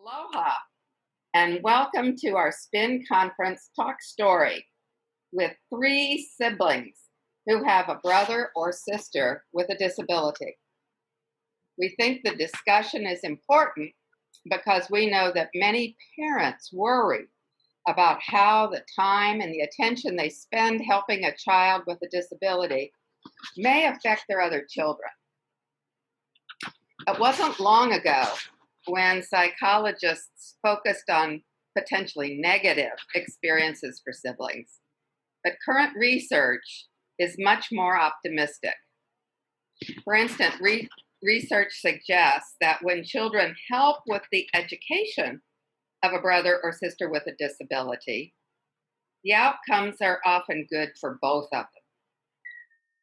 Aloha, and welcome to our Spin Conference Talk Story with three siblings who have a brother or sister with a disability. We think the discussion is important because we know that many parents worry about how the time and the attention they spend helping a child with a disability may affect their other children. It wasn't long ago when psychologists focused on potentially negative experiences for siblings. But current research is much more optimistic. For instance, research suggests that when children help with the education of a brother or sister with a disability, the outcomes are often good for both of them.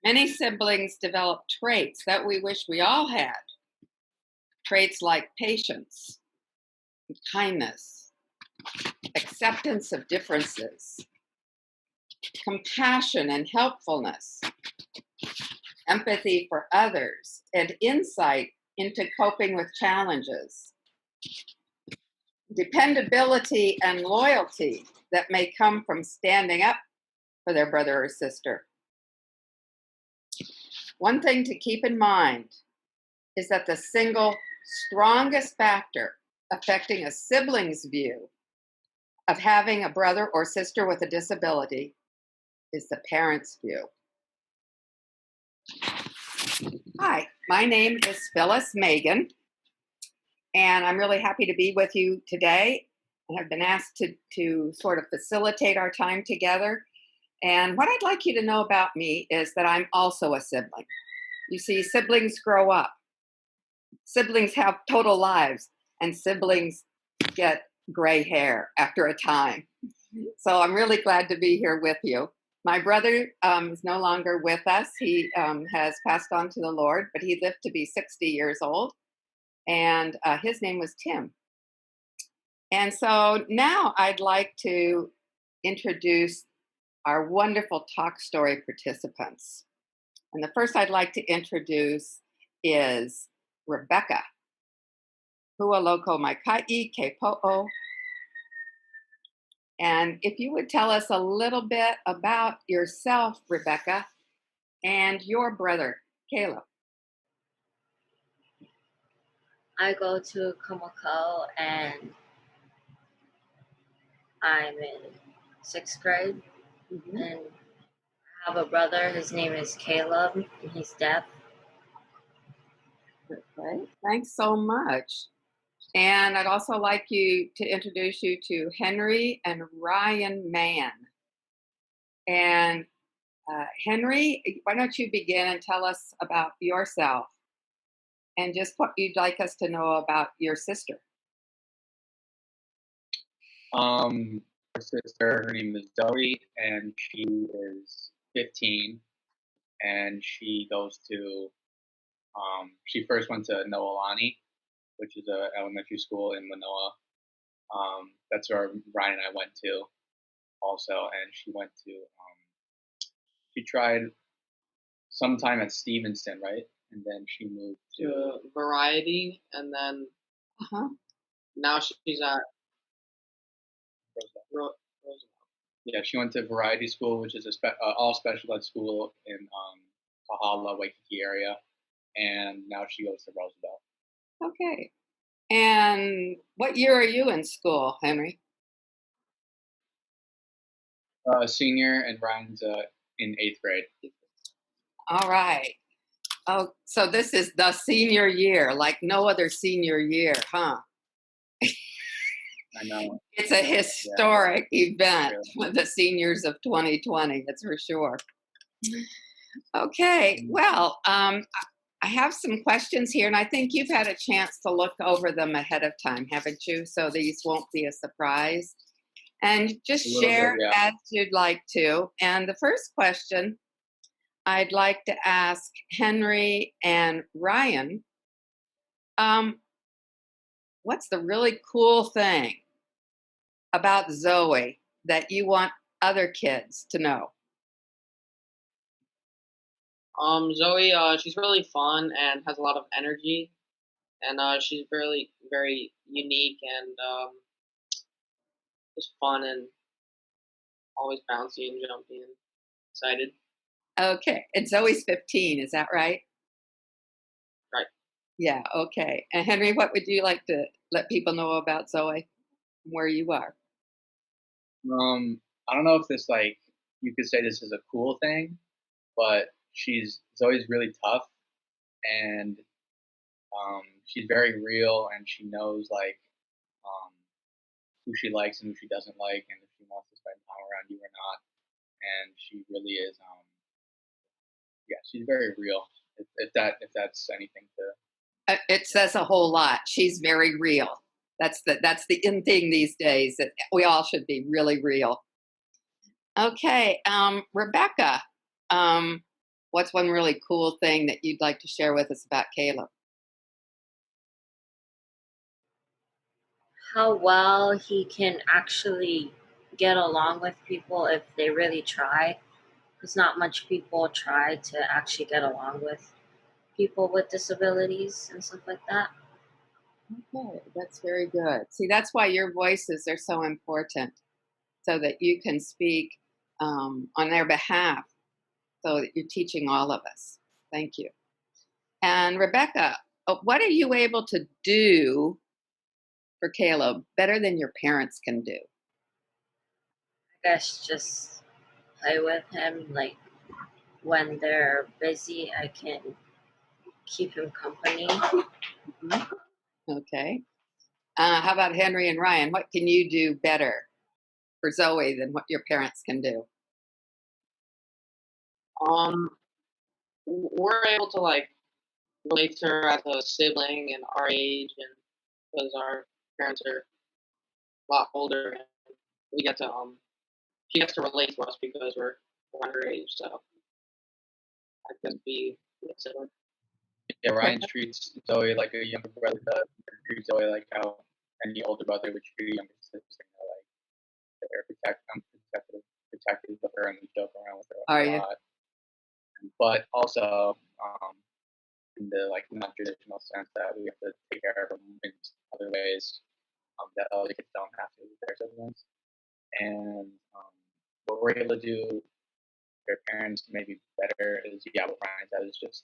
Many siblings develop traits that we wish we all had. Traits like patience, kindness, acceptance of differences, compassion and helpfulness, empathy for others, and insight into coping with challenges, dependability and loyalty that may come from standing up for their brother or sister. One thing to keep in mind is that the single strongest factor affecting a sibling's view of having a brother or sister with a disability is the parent's view. Hi, my name is Phyllis Megan, and I'm really happy to be with you today. I've been asked to sort of facilitate our time together. And what I'd like you to know about me is that I'm also a sibling. You see, siblings grow up. Siblings have total lives, and siblings get gray hair after a time. So I'm really glad to be here with you. My brother is no longer with us. He has passed on to the Lord, but he lived to be 60 years old, and his name was Tim. And so now I'd like to introduce our wonderful talk story participants. And the first I'd like to introduce is Rebecca. Hua loko mai kai ke po'o. And if you would tell us a little bit about yourself, Rebecca, and your brother, Caleb. I go to Komoko and I'm in 6th grade. Mm-hmm. And I have a brother, his name is Caleb, and he's deaf. Okay, thanks so much. And I'd also like you to introduce you to Henry and Ryan Mann. And Henry, why don't you begin and tell us about yourself and just what you'd like us to know about your sister. Her sister, her name is Zoe, and she is 15, and she goes to, she first went to Noelani, which is an elementary school in Manoa. That's where Ryan and I went to also, and she went to, she tried sometime at Stevenson, right? And then she moved to Variety, and then now she's at Roosevelt. Yeah, she went to Variety School, which is a all special ed school in Kahala, Waikiki area, and now she goes to Roosevelt. Okay. And what year are you in school, Henry? Senior, and Ryan's in 8th grade. All right. Oh, so this is the senior year, like no other senior year, huh? I know. It's a historic event with the seniors of 2020, that's for sure. Okay, well, I have some questions here, and I think you've had a chance to look over them ahead of time, haven't you? So these won't be a surprise. And just share as you'd like to. And the first question I'd like to ask Henry and Ryan, what's the really cool thing about Zoe that you want other kids to know? Zoe, she's really fun and has a lot of energy. and she's really very unique and just fun and always bouncy and jumpy and excited. Okay. And Zoe's 15, is that right? Right. Yeah, okay. And Henry, what would you like to let people know about Zoe and where you are? I don't know if this like you could say this is a cool thing, but Zoe's really tough and she's very real and she knows like um, who she likes and who she doesn't like and if she wants to spend time around you or not. And she really is yeah, she's very real. If that's anything to It says a whole lot. She's very real. That's the in thing these days. That we all should be really real. Okay, Rebecca, um, what's one really cool thing that you'd like to share with us about Caleb? How well he can actually get along with people if they really try. Because not much people try to actually get along with people with disabilities and stuff like that. Okay, that's very good. See, that's why your voices are so important, so that you can speak on their behalf, so that you're teaching all of us. Thank you. And Rebecca, what are you able to do for Caleb better than your parents can do? I guess just play with him. Like when they're busy, I can keep him company. Mhm. Okay. How about Henry and Ryan? What can you do better for Zoe than what your parents can do? Um, we're able to like relate to her as a sibling and our age, and because our parents are a lot older, and we get to she gets to relate to us because we're around her age, so I could be similar. yeah, Ryan treats Zoe like a younger brother does. He treats Zoe like how any older brother would treat a younger sister. Like they're protective of her, and we joke around with her Are a you? lot. But also, in the like non-traditional sense that we have to take care of them in other ways that other kids don't have to with their siblings. And what we're able to do their parents maybe better is yeah, what Ryan said is just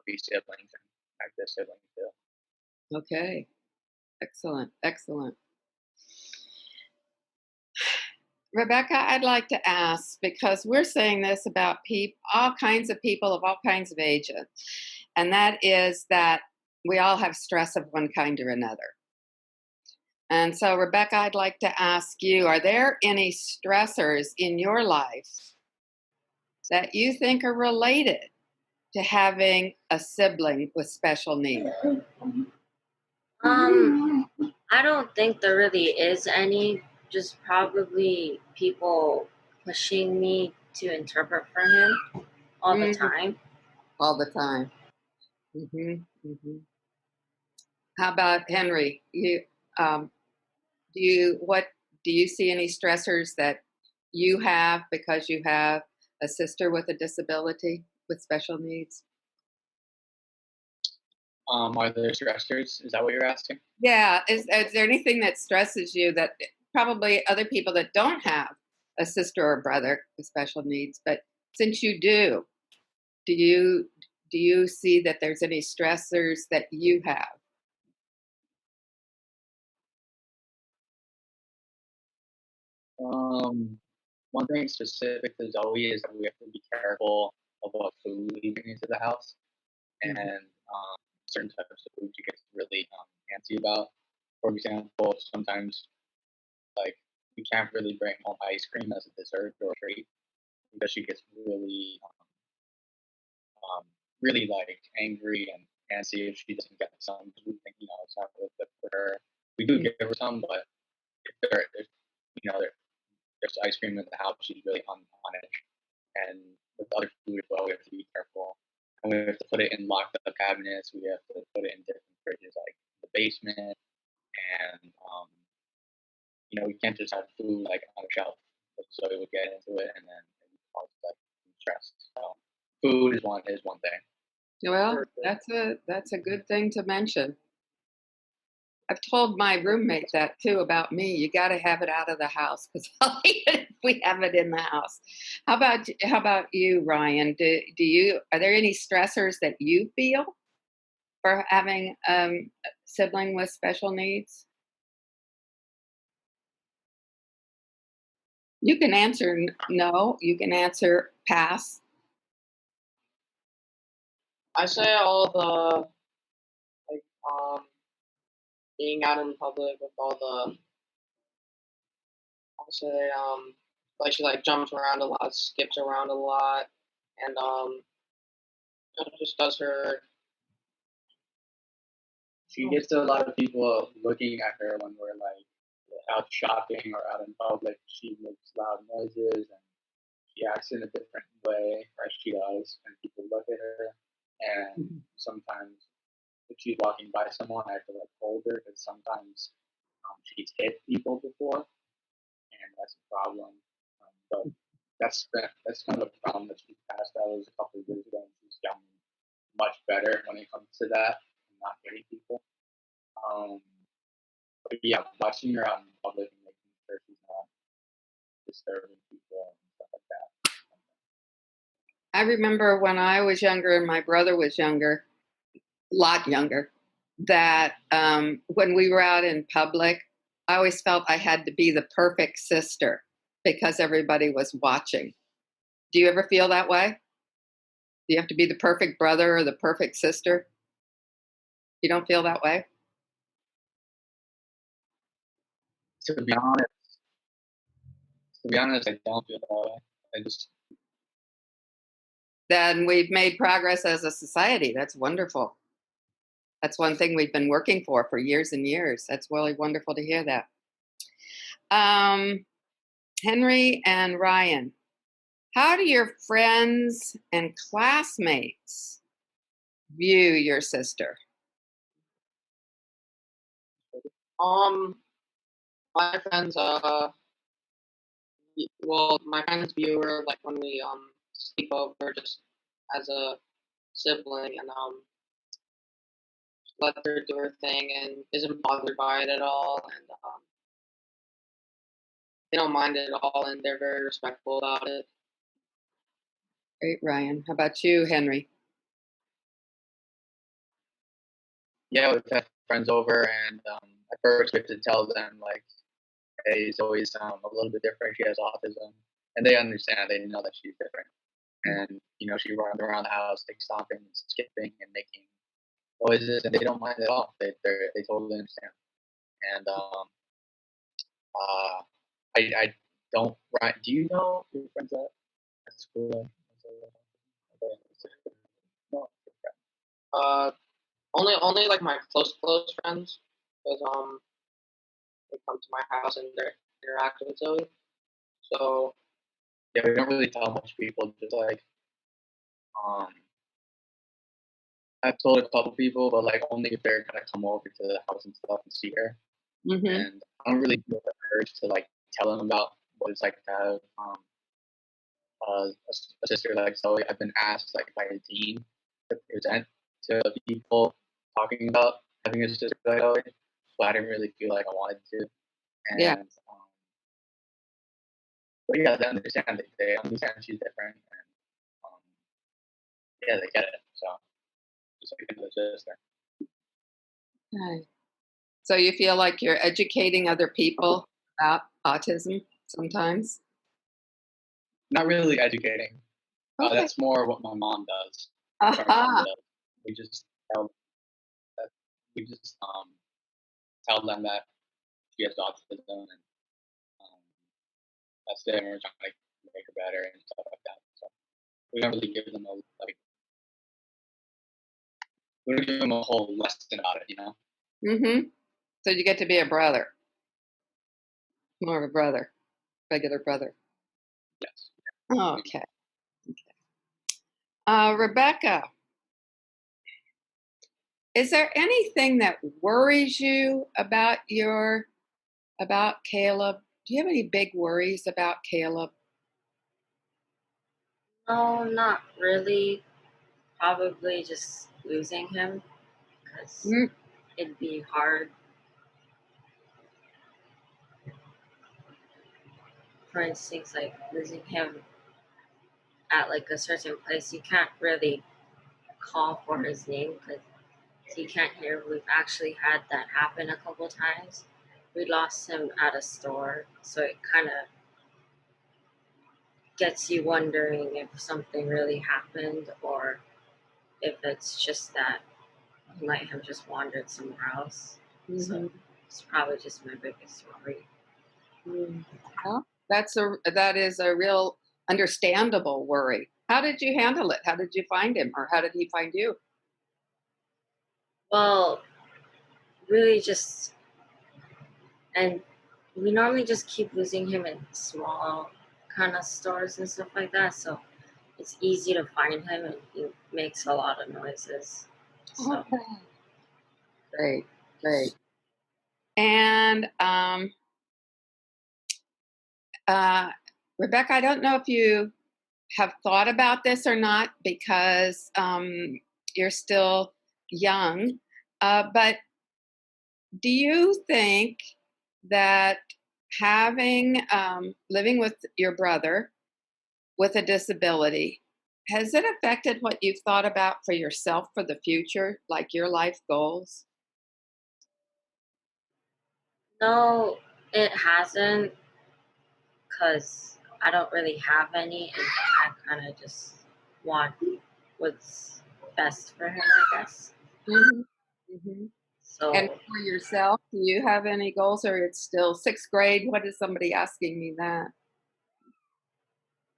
be siblings and act as siblings too. Okay. Excellent. Excellent. Rebecca, I'd like to ask because we're saying this about all kinds of people of all kinds of ages, and that is that we all have stress of one kind or another. And so, Rebecca, I'd like to ask you, are there any stressors in your life that you think are related to having a sibling with special needs? I don't think there really is any. Just probably people pushing me to interpret for him all the Mhm. time. All the time. How about Henry? Um, what do you see any stressors that you have because you have a sister with a disability with special needs? Are there stressors? Is that what you're asking? Yeah, is there anything that stresses you that probably other people that don't have a sister or brother with special needs, but since you do you see that there's any stressors that you have? One thing specific to Zoe is that we have to be careful of what food we bring into the house, Mhm. and certain types of food she gets really antsy about. For example, sometimes like we can't really bring home ice cream as a dessert or a treat because she gets really like angry and antsy if she doesn't get some. Because we think it's not really good for her. We do give her some, but if there's ice cream in the house, she's really on edge. And with other food as well, we have to be careful. And we have to put it in locked up cabinets. We have to put it in different fridges, like the basement. And we can't just have food like on a shelf. So it would get into it, and then it would cause like stress. So food is one thing. Well, For sure. that's a good thing to mention. I've told my roommate that too about me. You got to have it out of the house because I'll eat it if we have it in the house. How about you, Ryan? Do you are there any stressors that you feel for having a sibling with special needs? You can answer no. You can answer pass. I say all the like being out in public with all the I say like she like jumps around a lot, skips around a lot, and just does her. She gets a lot of people looking at her when we're like out shopping or out in public. She makes loud noises and she acts in a different way, or she does, and people look at her. And Mhm. sometimes if she's walking by someone, I have to like hold her because sometimes she's hit people before, and that's a problem. But that's kind of a problem that she's passed. That was a couple of years ago, and she's gotten much better when it comes to that, and not hitting people. Um, but yeah, watching her out in public and making sure she's not disturbing people and stuff like that. I remember when I was younger and my brother was younger, a lot younger, that when we were out in public, I always felt I had to be the perfect sister because everybody was watching. Do you ever feel that way? Do you have to be the perfect brother or the perfect sister? You don't feel that way? To be honest, I don't feel that way. I just Then we've made progress as a society. That's wonderful. That's one thing we've been working for years and years. That's really wonderful to hear that. Um, Henry and Ryan, how do your friends and classmates view your sister? Um, my friends well, my friends view her like when we sleep over just as a sibling and let her do her thing and isn't bothered by it at all and they don't mind it at all and they're very respectful about it. Great, Ryan. How about you, Henry? yeah, we've had friends over, and at first we have to tell them like, hey, he's always a little bit different. She has autism, and they understand. They know that she's different, and she runs around the house, like stomping, and skipping, and making noises, and they don't mind at all. They totally understand. And uh, I don't. Right? Do you know your friends at school? No. Uh, only like my close friends because they come to my house and they interact with Zoe. So Yeah, we don't really tell much people. Just like um, I've told a couple people, but like only if they're gonna come over to the house and stuff and see her. Mm-hmm. And I don't really feel the urge to like tell them about what it's like to have a sister like Zoe. I've been asked like by a team to present to people talking about having a sister like Zoe, but I didn't really feel like I wanted to. Yeah. And but yeah, they understand. They understand she's different, and um, yeah, they get it. So just like another sister. Okay. So you feel like you're educating other people about autism sometimes? Not really educating. Okay. That's more what my mom does. Our mom Aha. does. We just tell that we just tell them that she has autism, and um, that's it. And we're trying to make her better and stuff like that. So we don't really give them we don't give them a whole lesson about it. Mm-hmm. So you get to be a brother, more of a brother, regular brother. Yes. Okay. Rebecca, is there anything that worries you about Caleb? Do you have any big worries about Caleb? No, not really. Probably just losing him because Mm, it'd be hard. For instance, like losing him at like a certain place, you can't really call for his name because he can't hear. We've actually had that happen a couple times. We lost him at a store, so it kind of gets you wondering if something really happened or if it's just that he might have just wandered somewhere else. So mhm. it's probably just my biggest worry. Mm. Well, that is a real understandable worry. How did you handle it? How did you find him, or how did he find you? Well, really just, and we normally just keep losing him in small kind of stores and stuff like that. So it's easy to find him and he makes a lot of noises. So Okay, great, great. And uh, Rebecca, I don't know if you have thought about this or not because you're still young, but do you think that having living with your brother with a disability has it affected what you've thought about for yourself for the future, like your life goals? no, it hasn't because I don't really have any and I kind of just want what's best for him, I guess. Hmm. Hmm. And So for yourself, do you have any goals, or it's still sixth grade? What is somebody asking me that?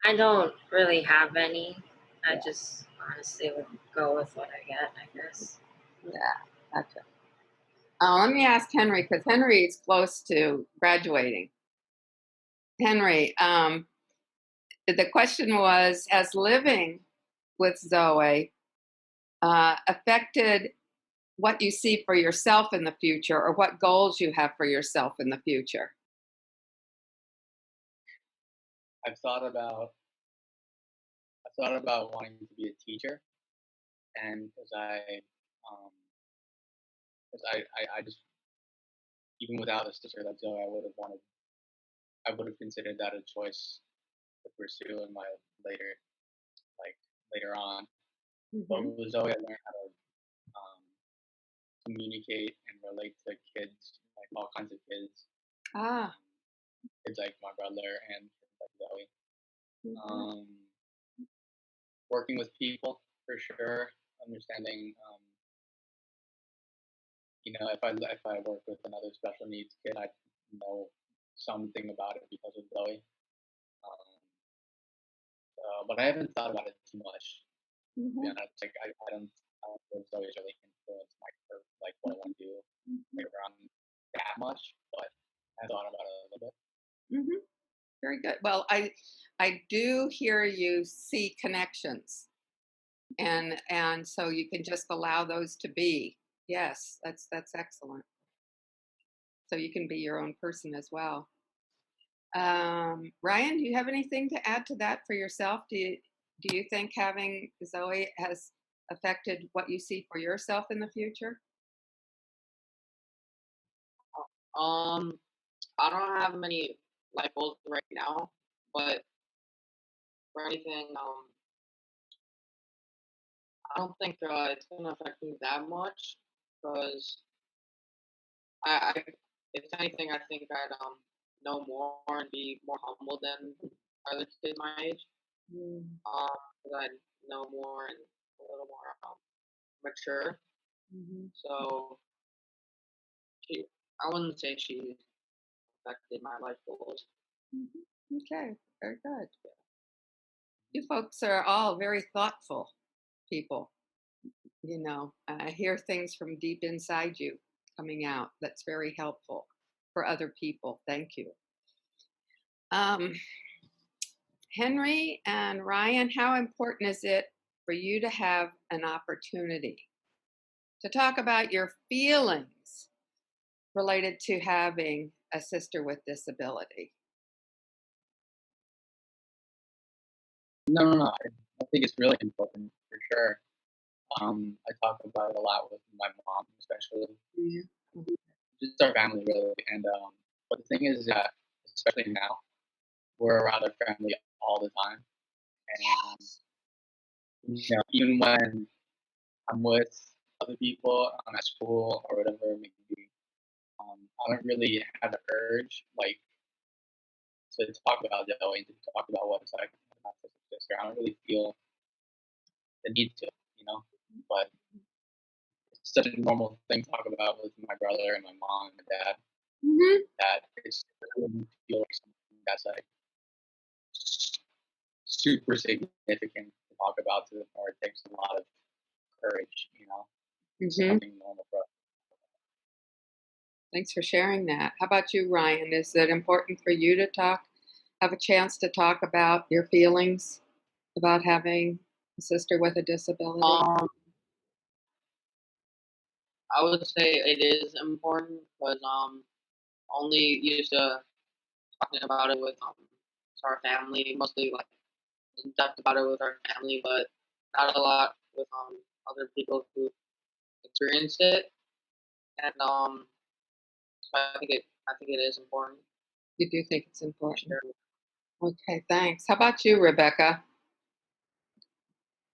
I don't really have any. I Yeah, just honestly would go with what I get, I guess. yeah, gotcha. Let me ask Henry because Henry is close to graduating. Henry, the question was: has living with Zoe affected what you see for yourself in the future, or what goals you have for yourself in the future? I've thought about wanting to be a teacher, and um, because I just even without a sister like Zoe, I would have considered that a choice to pursue in my later like later on. But Hmm. with Zoe, I learned how to um, communicate and relate to kids, like all kinds of kids, Ah. kids like my brother and kids like Zoe. Hmm. Um, Working with people for sure, understanding, if I work with another special needs kid, I know something about it because of Zoe. Um, but I haven't thought about it too much. To be Hmm. honest, like I don't feel Zoe's really influenced like what I want to do later on that much, but I thought about it a little bit. Hmm. Very good. Well, I do hear you see connections, and so you can just allow those to be. Yes, that's excellent. So you can be your own person as well. Ryan, do you have anything to add to that for yourself? Do you think having Zoe has affected what you see for yourself in the future? Um, I don't have many life goals right now, but for anything, I don't think it's gonna affect me that much because I if anything, I think I'd know more and be more humble than other kids my age. Mm-hmm. 'Cause I know more and a little more mature. So she, I wouldn't say she affected my life goals. Mm-hmm. Okay, very good. You folks are all very thoughtful people. I hear things from deep inside you coming out. That's very helpful for other people. Thank you. Um, Henry and Ryan, how important is it for you to have an opportunity to talk about your feelings related to having a sister with disability? No, no, no. I think it's really important for sure. I talk about it a lot with my mom, especially Yeah. just our family, really. And but the thing is that, especially now, we're around our family all the time, and even when I'm with other people, at school or whatever it may be, I don't really have the urge to talk about Joey, to talk about what it's like to have an autistic sister. I don't really feel the need to, you know. But it's such a normal thing to talk about with my brother and my mom and my dad Hmm. that it wouldn't feel like something that's like super significant to talk about to them, or it takes a lot of courage, It's Hmm. something normal for us. Thanks for sharing that. How about you, Ryan? Is it important for you to have a chance to talk about your feelings about having a sister with a disability? I would say it is important because only used to talking about it with our family, mostly like in depth about it with our family, but not a lot with other people who experienced it. And so I think it is important You do think it's to important. share. Okay, thanks. How about you, Rebecca?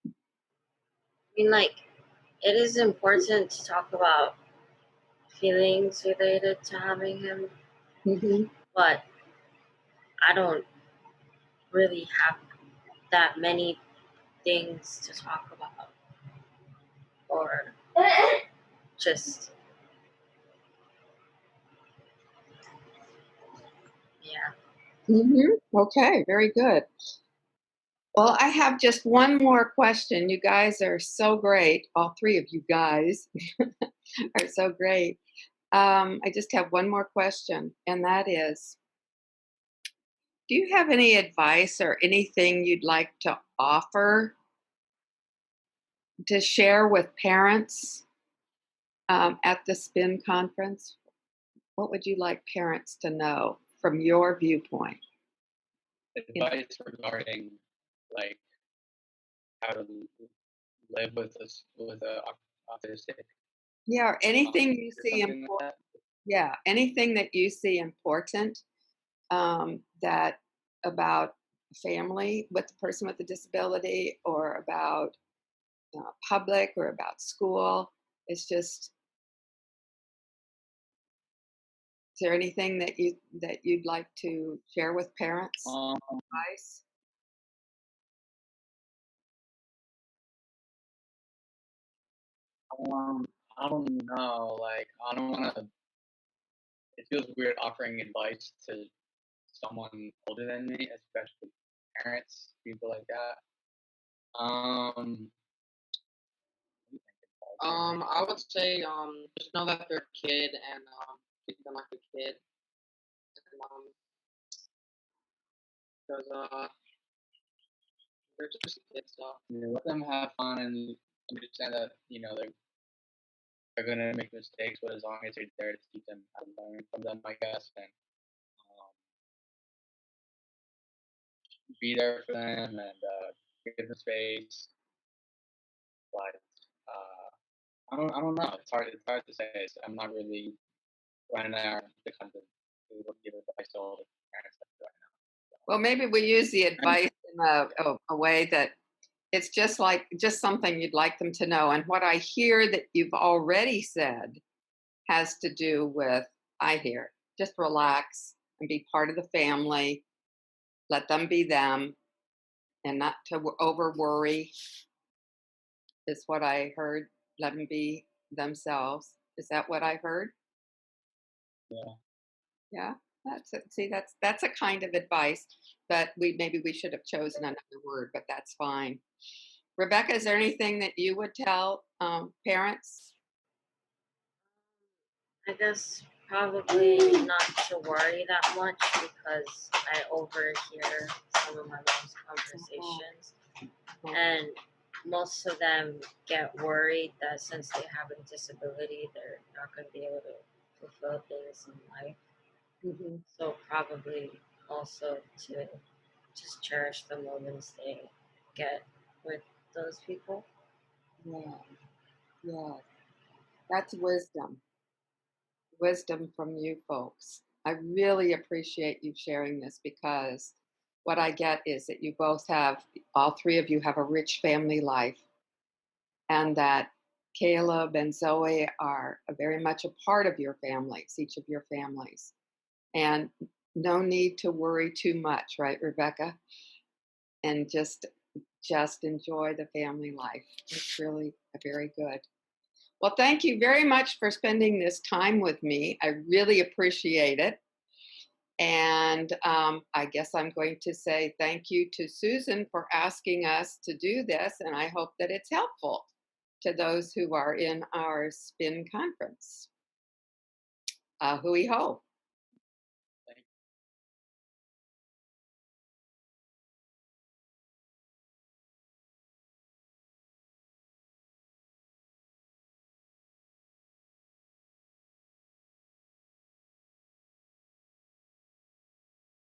I mean, like, it is important to talk about feelings related to having him, Hmm. but I don't really have that many things to talk about, or just, yeah. Hmm. Okay, very good. Well, I have just one more question. You guys are so great. All three of you guys are so great. I just have one more question, and that is, do you have any advice or anything you'd like to offer to share with parents at the SPIN conference? What would you like parents to know from your viewpoint? Advice regarding like how to live with us with a autistic Yeah, or anything you or see something like important. that. Yeah, anything that you see important that about family with the person with a disability, or about public, or about school. It's just, is there anything that you'd like to share with parents? Um, Advice? I don't know. Like, I don't want to. It feels weird offering advice to someone older than me, especially parents, people like that. What do you think advice? I would say just know that they're a kid and treat them like a kid. And, because they're just a kid, so Let them have fun and understand that they're gonna make mistakes, but as long as you're there to teach them how to learn from them, I guess, and um, be there for them and give them space. But I don't know. It's hard to say. I'm not really right now the kind of to give advice to all the parents right Well, maybe we use the now. advice in a way that it's just something you'd like them to know. And what I hear that you've already said has to do with, I hear, just relax and be part of the family, let them be them, and not to over worry, is what I heard. Let them be themselves. Is that what I heard? Yeah. Yeah, that's it. See, that's a kind of advice, but we should have chosen another word, but that's fine. Rebecca, is there anything that you would tell parents? I guess probably not to worry that much because I overhear some of my mom's conversations, and most of them get worried that since they have a disability, they're not going to be able to fulfill things in life. Mm-hmm. So probably also to just cherish the moments they get with those people. Yeah. Yeah. That's wisdom from you folks. I really appreciate you sharing this because what I get is that you both have, all three of you have a rich family life, and that Caleb and Zoe are very much a part of your families, each of your families. And no need to worry too much, right, Rebecca? And just enjoy the family life. It's really very good. Well, thank you very much for spending this time with me. I really appreciate it. And I guess I'm going to say thank you to Susan for asking us to do this. And I hope that it's helpful to those who are in our SPIN conference. Hui ho.